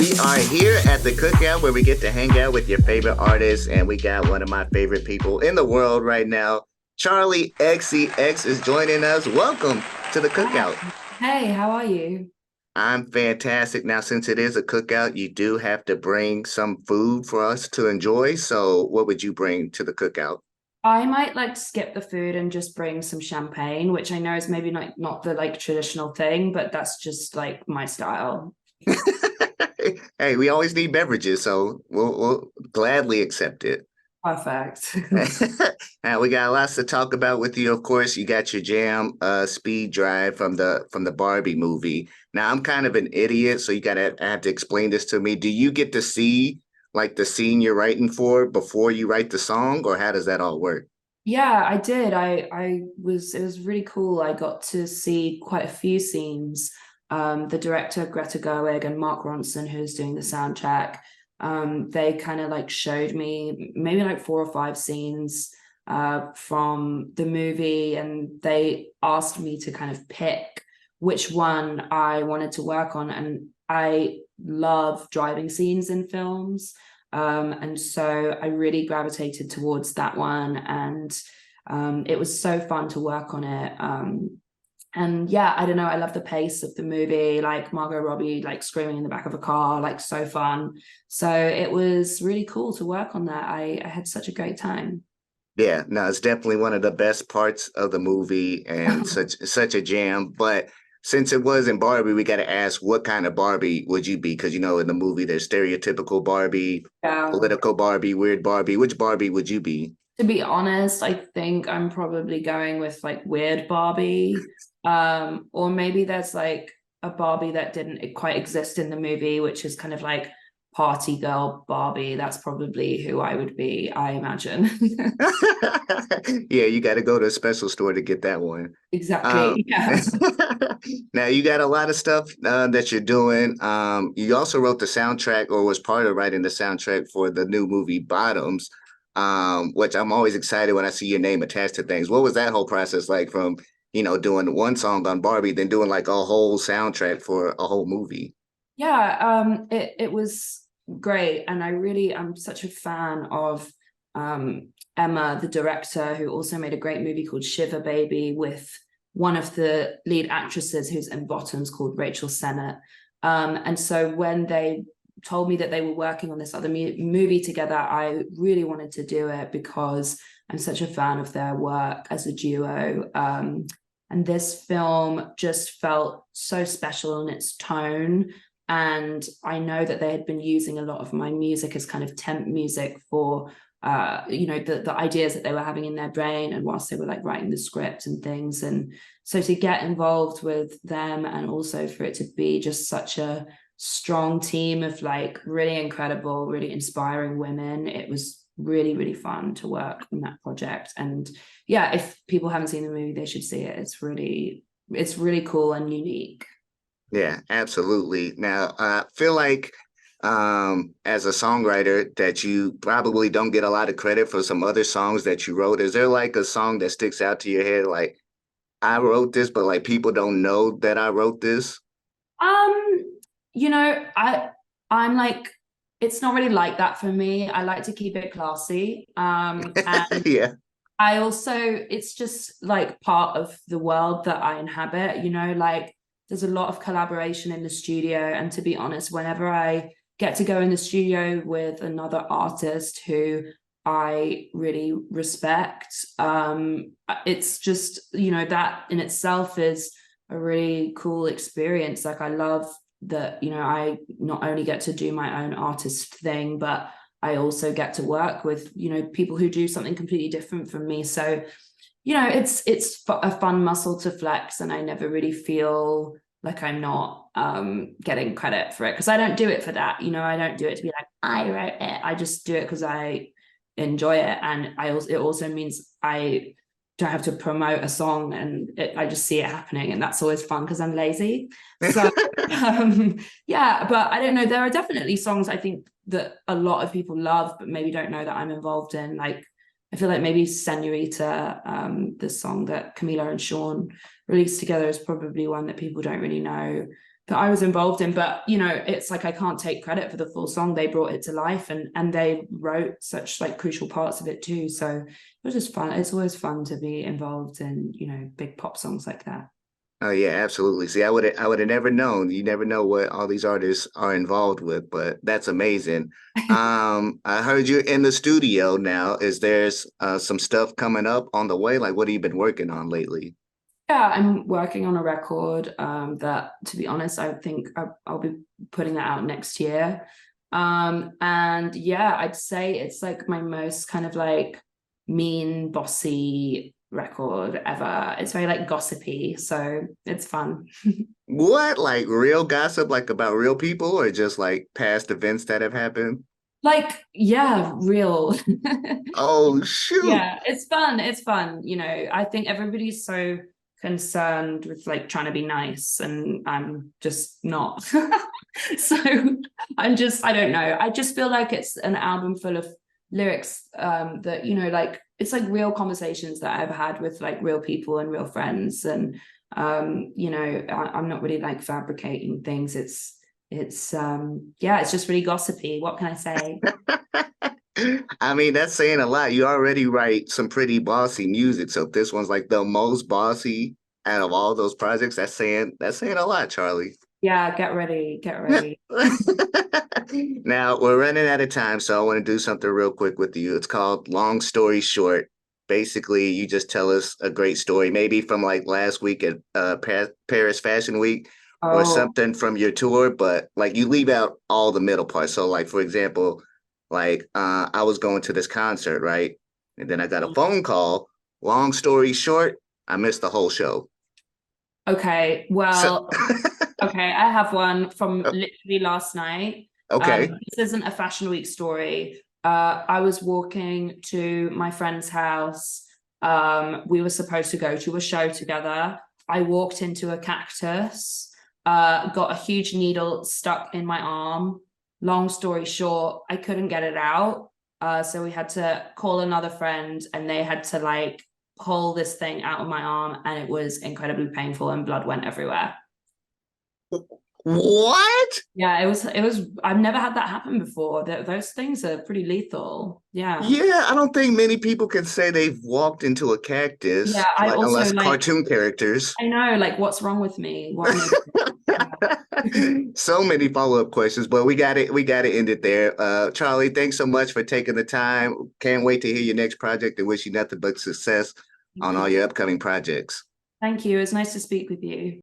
We are here at the cookout where we get to hang out with your favorite artists, and we got one of my favorite people in the world right now. Charli XCX is joining us. Welcome to the cookout. Hi. Hey, how are you? I'm fantastic. Now, since it is a cookout, you do have to bring some food for us to enjoy. So, what would you bring to the cookout? I might like to skip the food and just bring some champagne, which I know is maybe not the like traditional thing, but that's just like my style. Hey, we always need beverages, so we'll gladly accept it. Perfect. Now we got lots to talk about with you. Of course, you got your jam, Speed Drive from the Barbie movie. Now I'm kind of an idiot, so you gotta have to explain this to me. Do you get to see like the scene you're writing for before you write the song, or how does that all work? Yeah, I did. I was it was really cool. I got to see quite a few scenes. The director Greta Gerwig and Mark Ronson, who's doing the soundtrack, they kind of like showed me maybe like four or five scenes from the movie, and they asked me to kind of pick which one I wanted to work on. And I love driving scenes in films. And so I really gravitated towards that one, and it was so fun to work on it. And yeah, I don't know, I love the pace of the movie, like Margot Robbie like screaming in the back of a car, like so fun. So it was really cool to work on that. I had such a great time. Yeah, no, it's definitely one of the best parts of the movie and such a jam. But since it was in Barbie, we got to ask, what kind of Barbie would you be? Because you know, in the movie, there's stereotypical Barbie, Yeah. political Barbie, weird Barbie. Which Barbie would you be? To be honest, I think I'm probably going with like weird Barbie. Or maybe there's like a Barbie that didn't quite exist in the movie, which is kind of like party girl Barbie. That's probably who I would be, I imagine. Yeah, you got to go to a special store to get that one. Um, Exactly. Yeah. now you got a lot of stuff that you're doing. You also wrote the soundtrack or was part of writing the soundtrack for the new movie Bottoms, which I'm always excited when I see your name attached to things. What was that whole process like from, doing one song on Barbie, then doing like a whole soundtrack for a whole movie? Yeah, it was great, and I'm such a fan of Emma, the director, who also made a great movie called Shiver Baby with one of the lead actresses who's in Bottoms called Rachel Sennett. And so when they told me that they were working on this other movie together, I really wanted to do it because I'm such a fan of their work as a duo. And this film just felt so special in its tone, and I know that they had been using a lot of my music as kind of temp music for the ideas that they were having in their brain, and whilst they were like writing the script and things. And so to get involved with them, and also for it to be just such a strong team of like really incredible, really inspiring women, it was really, really fun to work on that project. And yeah, if people haven't seen the movie, they should see it. It's really cool and unique. Yeah, absolutely. Now, I feel like as a songwriter that you probably don't get a lot of credit for some other songs that you wrote. Is there like a song that sticks out to your head like I wrote this, but like people don't know that I wrote this? Um, I'm like, it's not really like that for me. I like to keep it classy. And Yeah. I also, it's just like part of the world that I inhabit, like there's a lot of collaboration in the studio. And to be honest, whenever I get to go in the studio with another artist who I really respect, it's just, that in itself is a really cool experience. Like I love that, I not only get to do my own artist thing, but I also get to work with, people who do something completely different from me. So, it's a fun muscle to flex, and I never really feel like I'm not getting credit for it, because I don't do it for that. I don't do it to be like I wrote it. I just do it because I enjoy it, and it also means I don't have to promote a song, and I just see it happening, and that's always fun because I'm lazy. So yeah, but I don't know. There are definitely songs I think that a lot of people love, but maybe don't know that I'm involved in. Like I feel like maybe Senorita, the song that Camila and Sean released together, is probably one that people don't really know that I was involved in. But you know, it's like I can't take credit for the full song. They brought it to life, and they wrote such like crucial parts of it too. So it was just fun. It's always fun to be involved in, you know, big pop songs like that. Oh yeah, absolutely. See, I would have never known. You never know what all these artists are involved with, but that's amazing. I heard you're in the studio now. Is there's some stuff coming up on the way? Like, what have you been working on lately? Yeah, I'm working on a record that, to be honest, I think I'll be putting that out next year. And yeah, I'd say it's like my most kind of like mean, bossy record ever. It's very like gossipy, so it's fun. What, like real gossip, like about real people, or just like past events that have happened? Like, yeah, real. Oh shoot. Yeah, it's fun. It's fun. You know, I think everybody's so concerned with like trying to be nice, and I'm just not. So I don't know. I just feel like it's an album full of lyrics that, you know, like it's like real conversations that I've had with like real people and real friends. And you know, I'm not really like fabricating things. It's yeah, it's just really gossipy. What can I say? I mean, that's saying a lot. You already write some pretty bossy music, so if this one's like the most bossy out of all those projects, that's saying a lot, Charlie. Yeah, get ready, get ready. Now we're running out of time, so I want to do something real quick with you. It's called Long Story Short. Basically, you just tell us a great story, maybe from like last week at Paris Fashion Week or Oh, something from your tour, but like you leave out all the middle parts. So, like for example, like I was going to this concert, right? And then I got a phone call. Long story short, I missed the whole show. okay. So, Well, okay, I have one from literally last night. okay. This isn't a Fashion Week story. I was walking to my friend's house. We were supposed to go to a show together. I walked into a cactus, got a huge needle stuck in my arm. Long story short, I couldn't get it out. So we had to call another friend, and they had to like pull this thing out of my arm, and it was incredibly painful, and blood went everywhere. What? Yeah, it was I've never had that happen before. Those things are pretty lethal. Yeah. Yeah, I don't think many people can say they've walked into a Yeah, cactus, I like also unless like cartoon characters. I know like what's wrong with me? What am I So many follow-up questions, but we got to end it there. Charlie, thanks so much for taking the time. Can't wait to hear your next project and wish you nothing but success Thank on you. all your upcoming projects. Thank you. It's nice to speak with you.